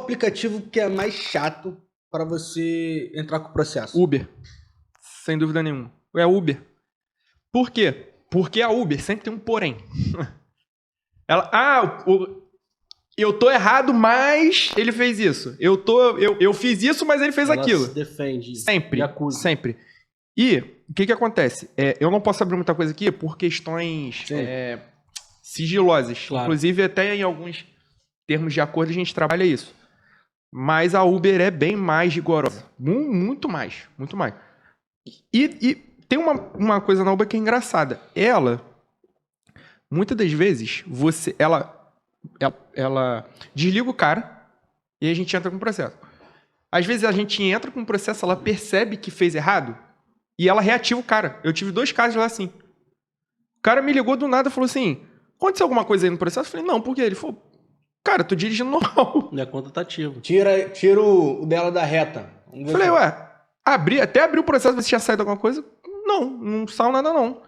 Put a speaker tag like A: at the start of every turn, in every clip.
A: aplicativo que é mais chato para você entrar com o processo?
B: Uber. Sem dúvida nenhuma. É Uber. Por quê? Porque a Uber sempre tem um porém. Eu tô errado, mas ele fez isso. Eu fiz isso, mas ele fez aquilo.
C: Se defende.
B: Sempre.
C: E acusa.
B: Sempre. E o que acontece? Eu não posso abrir muita coisa aqui por questões sigilosas.
C: Claro.
B: Inclusive, até em alguns termos de acordo, a gente trabalha isso. Mas a Uber é bem mais rigorosa. Muito mais. Muito mais. E tem uma coisa na Uber que é engraçada. Ela, muitas das vezes, ela desliga o cara e a gente entra com o processo. Às vezes a gente entra com o processo, ela percebe que fez errado e ela reativa o cara. Eu tive 2 casos lá assim. O cara me ligou do nada e falou assim, aconteceu alguma coisa aí no processo? Eu falei, não, por quê? Ele falou, cara, tô dirigindo normal.
C: Minha conta tá ativa.
A: Tira o dela da reta.
B: Eu falei, até abri o processo, ver se tinha saído alguma coisa. Não saiu nada não.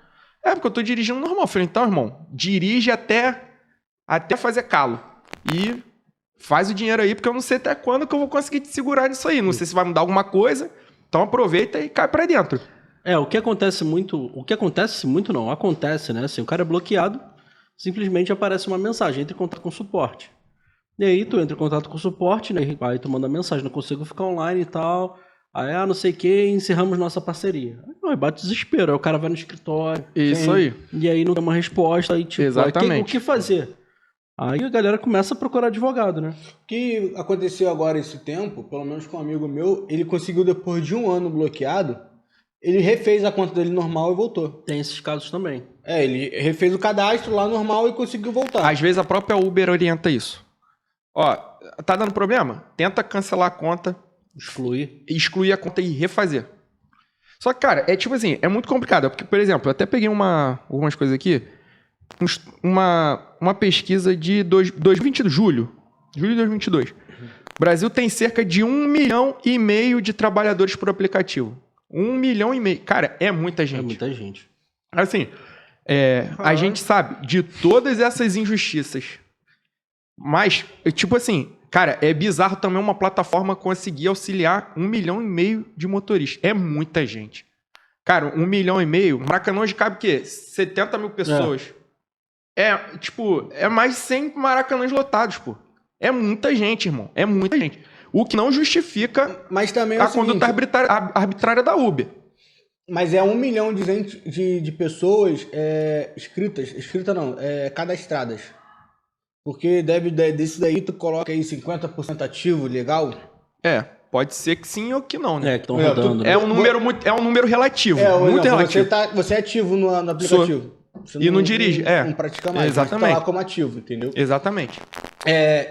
B: É porque eu tô dirigindo normal. Eu falei, então, irmão, dirige até fazer calo. E faz o dinheiro aí, porque eu não sei até quando que eu vou conseguir te segurar nisso aí. Não sei se vai mudar alguma coisa. Então aproveita e cai pra dentro.
C: O que acontece muito não, acontece, né? Assim, o cara é bloqueado, simplesmente aparece uma mensagem, entra em contato com o suporte. E aí tu entra em contato com o suporte, né? Aí tu manda mensagem, não consigo ficar online e tal. Aí, não sei o que, encerramos nossa parceria. Aí bate desespero, aí o cara vai no escritório.
B: Isso aí.
C: E aí não tem uma resposta, aí tipo,
B: exatamente.
C: O que fazer? Aí a galera começa a procurar advogado, né?
A: O que aconteceu agora esse tempo, pelo menos com um amigo meu, ele conseguiu, depois de 1 ano bloqueado, ele refez a conta dele normal e voltou.
C: Tem esses casos também.
A: Ele refez o cadastro lá normal e conseguiu voltar.
B: Às vezes a própria Uber orienta isso. Tá dando problema? Tenta cancelar a conta, excluir a conta e refazer. Só que, cara, é tipo assim, é muito complicado. Porque, por exemplo, eu até peguei algumas coisas aqui. Uma pesquisa de 2022, julho de 2022. O Brasil tem cerca de 1,5 milhão de trabalhadores por aplicativo. 1,5 milhão. Cara, é muita gente.
C: É muita gente.
B: Assim, a gente sabe de todas essas injustiças. Mas, tipo assim, cara, é bizarro também uma plataforma conseguir auxiliar 1,5 milhão de motoristas. É muita gente. Cara, 1,5 milhão, Maracanã hoje cabe o quê? 70 mil pessoas. É mais de 100 Maracanãs lotados, pô. É muita gente, irmão. É muita gente. O que não justifica
A: mas também
B: a conduta arbitrária da Uber.
A: Mas é 1 milhão de pessoas cadastradas. Porque desse daí tu coloca aí 50% ativo, legal?
B: Pode ser que sim ou que não, né?
C: Que estão rodando.
B: É um número relativo. Muito relativo.
A: Você é ativo no aplicativo.
B: Você não dirige,
A: Não pratica mais.
B: Exatamente.
A: Mas tá lá como ativo, entendeu?
B: Exatamente.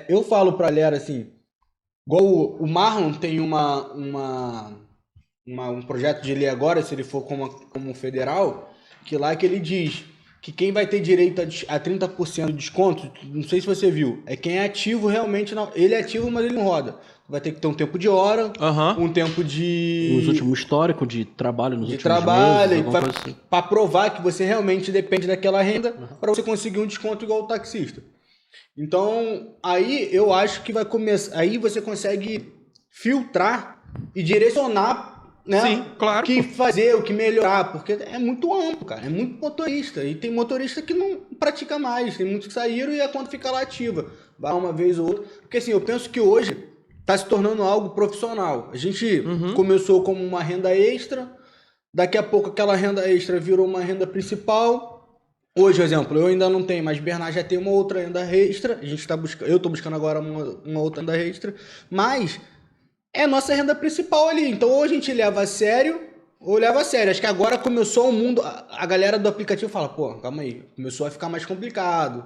A: Eu falo pra galera assim, igual o Marlon tem um projeto de lei agora, se ele for como federal, que lá que ele diz que quem vai ter direito a 30% de desconto, não sei se você viu, é quem é ativo realmente. Ele é ativo, mas ele não roda. Vai ter que ter um tempo de hora, um tempo de...
C: Os últimos históricos de trabalho nos últimos
A: trabalho,
C: meses. Assim.
A: Para provar que você realmente depende daquela renda para você conseguir um desconto igual o taxista. Então, aí eu acho que vai começar... Aí você consegue filtrar e direcionar, né?
B: Sim, claro.
A: O que fazer, o que melhorar, porque é muito amplo, cara. É muito motorista. E tem motorista que não pratica mais. Tem muitos que saíram e a conta fica lá ativa. Vai uma vez ou outra. Porque assim, eu penso que hoje está se tornando algo profissional. A gente começou como uma renda extra, daqui a pouco aquela renda extra virou uma renda principal. Hoje, por exemplo, eu ainda não tenho, mas Bernard já tem uma outra renda extra. Eu estou buscando agora uma outra renda extra, mas é a nossa renda principal ali. Então, ou a gente leva a sério, ou leva a sério. Acho que agora começou o mundo... A galera do aplicativo fala, calma aí. Começou a ficar mais complicado.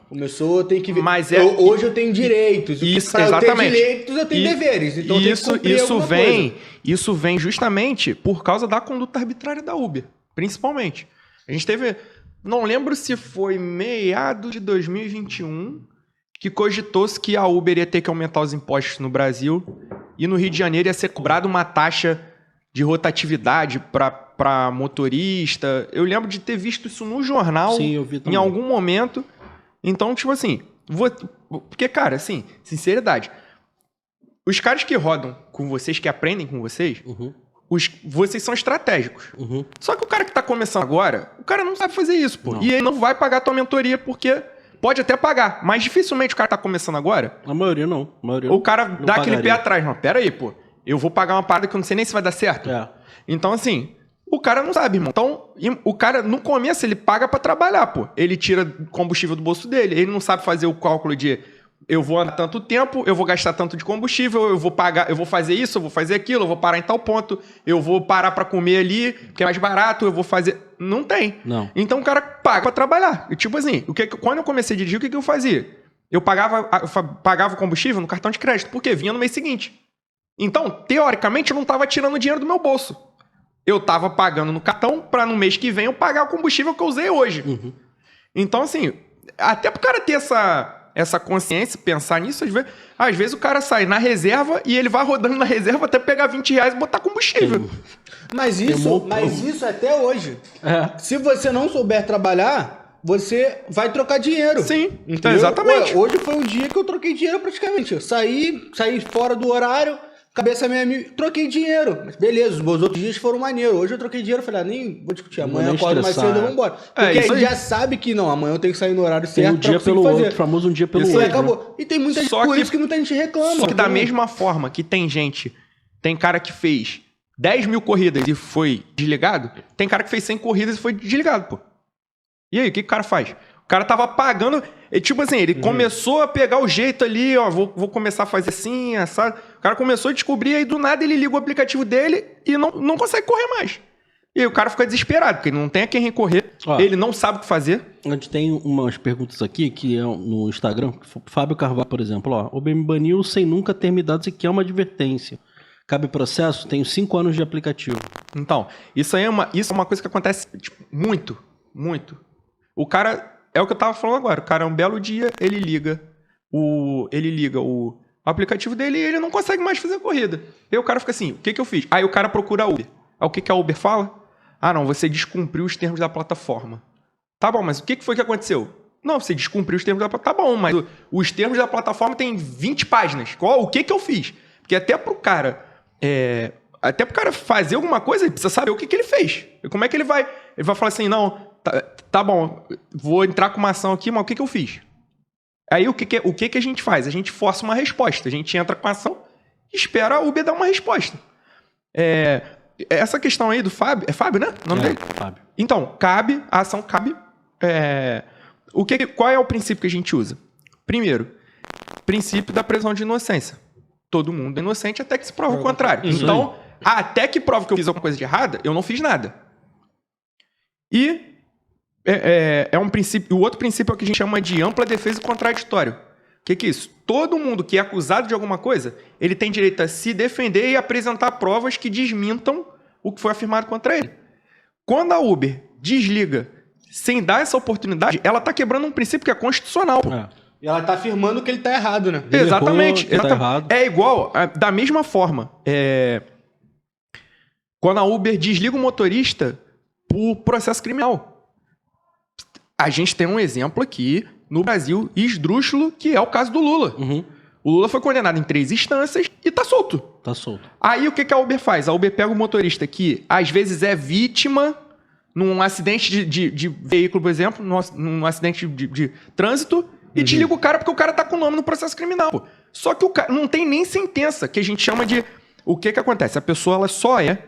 A: Começou, tem que ver... Mas hoje eu tenho direitos.
B: Isso, exatamente.
A: Eu tenho direitos, eu tenho deveres. Então eu tenho que cumprir alguma coisa.
B: Isso vem justamente por causa da conduta arbitrária da Uber. Principalmente. A gente teve... Não lembro se foi meados de 2021 que cogitou-se que a Uber ia ter que aumentar os impostos no Brasil e no Rio de Janeiro ia ser cobrada uma taxa de rotatividade para motorista. Eu lembro de ter visto isso no jornal.
C: Sim, eu vi também.
B: Em algum momento. Então, tipo assim... Porque, cara, assim, sinceridade... os caras que rodam com vocês, que aprendem com vocês, vocês são estratégicos. Só que o cara que tá começando agora, o cara não sabe fazer isso, pô.
C: Não.
B: E ele não vai pagar a tua mentoria porque pode até pagar, mas dificilmente o cara tá começando agora.
C: A maioria não.
B: O cara dá aquele
C: pagaria.
B: pé atrás. Não, pera aí, pô. Eu vou pagar uma parada que eu não sei nem se vai dar certo.
C: É.
B: Então, assim, o cara não sabe, irmão. Então, o cara, no começo, ele paga pra trabalhar, pô. Ele tira combustível do bolso dele. Ele não sabe fazer o cálculo de eu vou andar tanto tempo, eu vou gastar tanto de combustível, eu vou pagar, eu vou fazer isso, eu vou fazer aquilo, eu vou parar em tal ponto, eu vou parar pra comer ali, porque é mais barato, eu vou fazer... Não tem.
C: Não.
B: Então, o cara paga pra trabalhar. E, tipo assim, quando eu comecei a dirigir, o que eu fazia? Eu pagava o combustível no cartão de crédito, porque vinha no mês seguinte. Então, teoricamente, eu não estava tirando dinheiro do meu bolso. Eu estava pagando no cartão para no mês que vem eu pagar o combustível que eu usei hoje. Então, assim, até pro cara ter essa consciência, pensar nisso, às vezes o cara sai na reserva e ele vai rodando na reserva até pegar 20 reais e botar combustível.
A: Mas isso até hoje.
C: É.
A: Se você não souber trabalhar, você vai trocar dinheiro.
B: Sim,
A: entendeu?
B: exatamente.
A: Hoje foi um dia que eu troquei dinheiro praticamente. Eu saí fora do horário, cabeça minha amiga, troquei dinheiro. Mas beleza, os meus outros dias foram maneiros. Hoje eu troquei dinheiro, falei, nem vou discutir. Amanhã eu acordo mais cedo, vamos embora. Porque a gente já sabe que não, amanhã eu tenho que sair no horário
C: Tem
A: certo
C: um dia pelo outro, famoso um dia pelo
B: Isso
C: outro.
A: E acabou. E tem muita gente, por isso que muita gente reclama.
B: Só que da mesma forma que tem cara que fez 10 mil corridas e foi desligado, tem cara que fez 100 corridas e foi desligado, pô. E aí, o que o cara faz? O cara tava pagando... Tipo assim, ele começou a pegar o jeito ali, ó, vou começar a fazer assim, sabe? O cara começou a descobrir, aí do nada ele liga o aplicativo dele e não consegue correr mais. E aí o cara fica desesperado, porque ele não tem a quem recorrer, ele não sabe o que fazer.
C: A gente tem umas perguntas aqui, que é no Instagram, Fábio Carvalho, por exemplo, ó, o me baniu sem nunca ter me dado sequer uma advertência. Cabe processo? Tenho 5 anos de aplicativo.
B: Então, isso é uma coisa que acontece tipo, muito. O cara... É o que eu tava falando agora. O cara, um belo dia, ele liga o aplicativo dele e ele não consegue mais fazer a corrida. Aí o cara fica assim, o que eu fiz? Aí o cara procura a Uber. Aí o que a Uber fala? Ah, não, você descumpriu os termos da plataforma. Tá bom, mas o que foi que aconteceu? Não, você descumpriu os termos da plataforma. Tá bom, mas os termos da plataforma tem 20 páginas. O que eu fiz? Porque até pro cara fazer alguma coisa, ele precisa saber o que ele fez. E como é que ele vai? Ele vai falar assim, não... Tá bom, vou entrar com uma ação aqui, mas o que eu fiz? Aí o que a gente faz? A gente força uma resposta. A gente entra com a ação e espera a Uber dar uma resposta. Essa questão aí do Fábio... É Fábio, né? O nome dele?
C: Fábio.
B: Então, a ação cabe... Qual é o princípio que a gente usa? Primeiro, princípio da presunção de inocência. Todo mundo é inocente até que se prove o contrário. Então, até que prove que eu fiz alguma coisa de errada, eu não fiz nada. E um princípio. O outro princípio é o que a gente chama de ampla defesa contraditório. O que é isso? Todo mundo que é acusado de alguma coisa, ele tem direito a se defender e apresentar provas que desmintam o que foi afirmado contra ele. Quando a Uber desliga sem dar essa oportunidade, ela está quebrando um princípio que é constitucional. Pô.
A: E ela tá afirmando que ele tá errado, né?
B: Exatamente.
C: Tá errado.
B: É igual, da mesma forma, quando a Uber desliga o motorista por processo criminal. A gente tem um exemplo aqui no Brasil esdrúxulo, que é o caso do Lula. O Lula foi condenado em 3 instâncias e tá solto.
C: Tá solto.
B: Aí o que a Uber faz? A Uber pega o motorista que às vezes é vítima num acidente de veículo, por exemplo, num acidente de trânsito e desliga o cara porque o cara tá com o nome no processo criminal. Pô. Só que o cara não tem nem sentença, que a gente chama de... O que acontece? A pessoa ela só é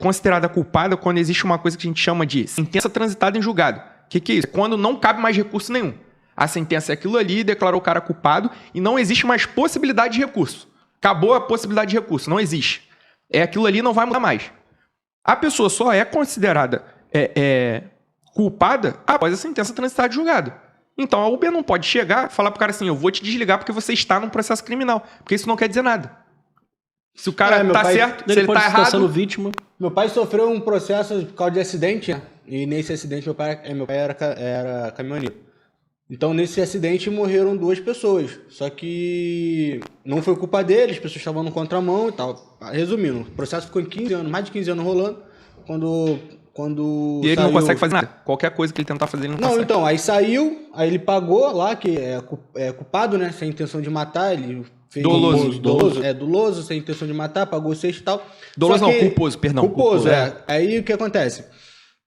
B: considerada culpada quando existe uma coisa que a gente chama de sentença transitada em julgado. O que é isso? Quando não cabe mais recurso nenhum. A sentença é aquilo ali, declarou o cara culpado e não existe mais possibilidade de recurso. Acabou a possibilidade de recurso, não existe. Aquilo ali não vai mudar mais. A pessoa só é considerada culpada após a sentença transitada de julgado. Então a Uber não pode chegar e falar pro cara assim, eu vou te desligar porque você está num processo criminal. Porque isso não quer dizer nada. Se o cara tá certo, se ele tá errado...
C: sendo vítima.
A: Meu pai sofreu um processo por causa de acidente, né? E nesse acidente meu pai era caminhoneiro. Então nesse acidente morreram 2 pessoas. Só que não foi culpa dele, as pessoas estavam no contramão e tal. Resumindo, o processo ficou em 15 anos, mais de 15 anos rolando. Quando
B: e ele
A: saiu...
B: não consegue fazer nada. Qualquer coisa que ele tentar fazer, ele não consegue.
A: Então, aí saiu, aí ele pagou lá, que é culpado, né? Sem intenção de matar, ele
B: Doloso.
A: Doloso, sem intenção de matar, pagou 6 e tal.
B: Doloso
A: Só
B: não,
A: que-
B: culposo, perdão.
A: Culposo, é. Aí o que acontece?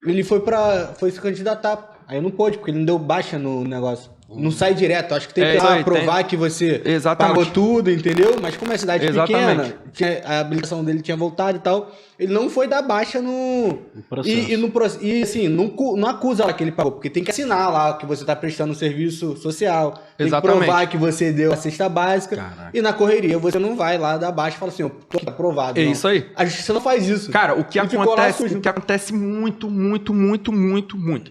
A: Ele foi se candidatar. Aí não pôde, porque ele não deu baixa no negócio. Não sai direto. Acho que tem que
B: isso aí,
A: provar que você
B: Exatamente.
A: pagou tudo, entendeu? Mas como é cidade
B: Exatamente.
A: pequena, a habilitação dele tinha voltado e tal, ele não foi dar baixa no
C: processo.
A: E assim, não acusa lá que ele pagou, porque tem que assinar lá que você tá prestando um serviço social. Tem
B: Exatamente.
A: que provar que você deu a cesta básica.
C: Caraca.
A: E na correria você não vai lá dar baixa e fala assim, eu tô aqui aprovado.
B: É
A: não.
B: isso aí.
A: A justiça não faz isso.
B: Cara, o que
A: Ele ficou lá
B: acontece,
A: sujo.
B: o que acontece muito.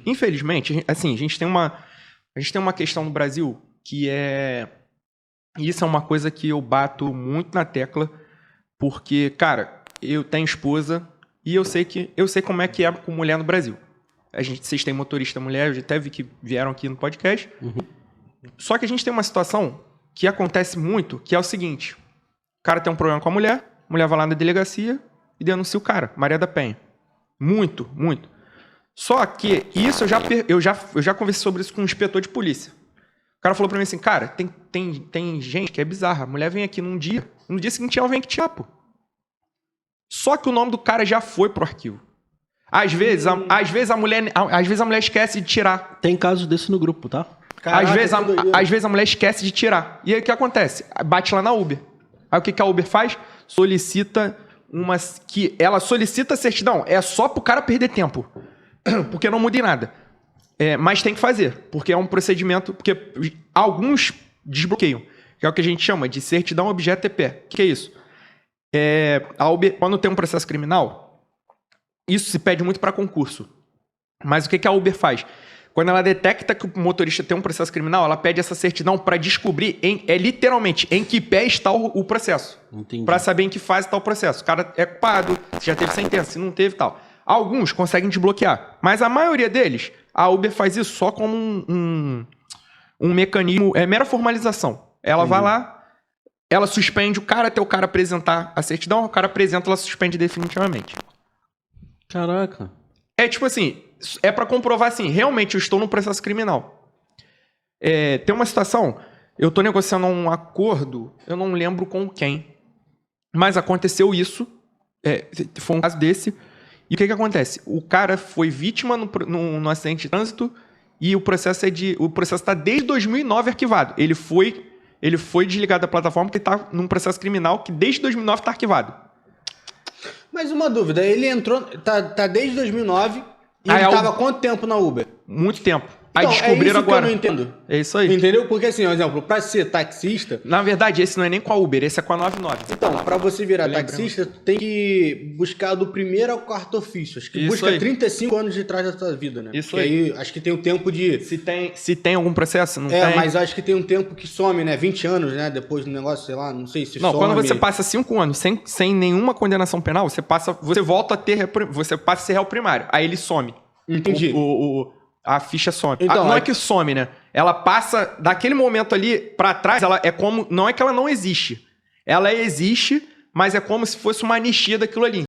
B: Infelizmente, assim, a gente tem uma questão no Brasil que é... Isso é uma coisa que eu bato muito na tecla, porque, cara, eu tenho esposa e eu sei como é que é com mulher no Brasil. Vocês têm motorista mulher, eu já até vi que vieram aqui no podcast. Só que a gente tem uma situação que acontece muito, que é o seguinte: o cara tem um problema com a mulher vai lá na delegacia e denuncia o cara, Maria da Penha. Muito. Só que isso eu já conversei sobre isso com um inspetor de polícia. O cara falou pra mim assim, cara, tem gente que é bizarra. A mulher vem aqui no dia seguinte ela vem aqui tirar, pô. Só que o nome do cara já foi pro arquivo. Às vezes a mulher esquece de tirar.
C: Tem casos desse no grupo, tá?
A: Caraca,
B: Às vezes a mulher esquece de tirar. E aí o que acontece? Bate lá na Uber. Aí o que a Uber faz? Solicita ela solicita a certidão. É só pro cara perder tempo. Porque não muda em nada. Mas tem que fazer. Porque é um procedimento... Porque alguns desbloqueiam. Que é o que a gente chama de certidão objeto TPE. O que é isso? A Uber, quando tem um processo criminal, isso se pede muito para concurso. Mas o que a Uber faz? Quando ela detecta que o motorista tem um processo criminal, ela pede essa certidão para descobrir, literalmente, em que pé está o processo. Para saber em que fase está o processo. O cara é culpado, se já teve sentença, se não teve e tal. Alguns conseguem desbloquear, mas a maioria deles, a Uber faz isso só como um mecanismo, mera formalização. Ela vai lá, ela suspende o cara até o cara apresentar a certidão, o cara apresenta, ela suspende definitivamente.
C: Caraca.
B: É tipo assim, é pra comprovar assim, realmente eu estou no processo criminal. Tem uma situação, eu tô negociando um acordo, eu não lembro com quem, mas aconteceu isso, foi um caso desse, e o que acontece? O cara foi vítima no acidente de trânsito e o processo está desde 2009 arquivado. Ele foi desligado da plataforma porque está num processo criminal que desde 2009 está arquivado.
A: Mas uma dúvida, ele entrou, tá desde 2009 e ele tava há quanto tempo na Uber?
B: Muito tempo. Aí
A: Então,
B: descobriram
A: é isso
B: agora.
A: Que eu não entendo.
B: É isso aí.
A: Entendeu? Porque assim, por exemplo, pra ser taxista...
B: Na verdade, esse não é nem com a Uber, esse é com a 99.
A: Então, pra você virar taxista, tu tem que buscar do primeiro ao quarto ofício. Acho que
B: Isso
A: busca
B: aí.
A: 35 anos de trás da tua vida, né?
B: Isso
A: Porque aí acho que tem o tempo de...
B: Se tem algum processo, não tem.
A: mas acho que tem um tempo que some, né? 20 anos, né? Depois do negócio, sei lá, não sei se
B: Não,
A: some.
B: quando você passa 5 anos sem nenhuma condenação penal, você volta a ter, você passa a ser réu primário. Aí ele some.
A: Entendi.
B: A ficha some.
A: Então,
B: não é que some, né? Ela passa daquele momento ali pra trás, ela é como, não é que ela não existe. Ela existe, mas é como se fosse uma anistia daquilo ali.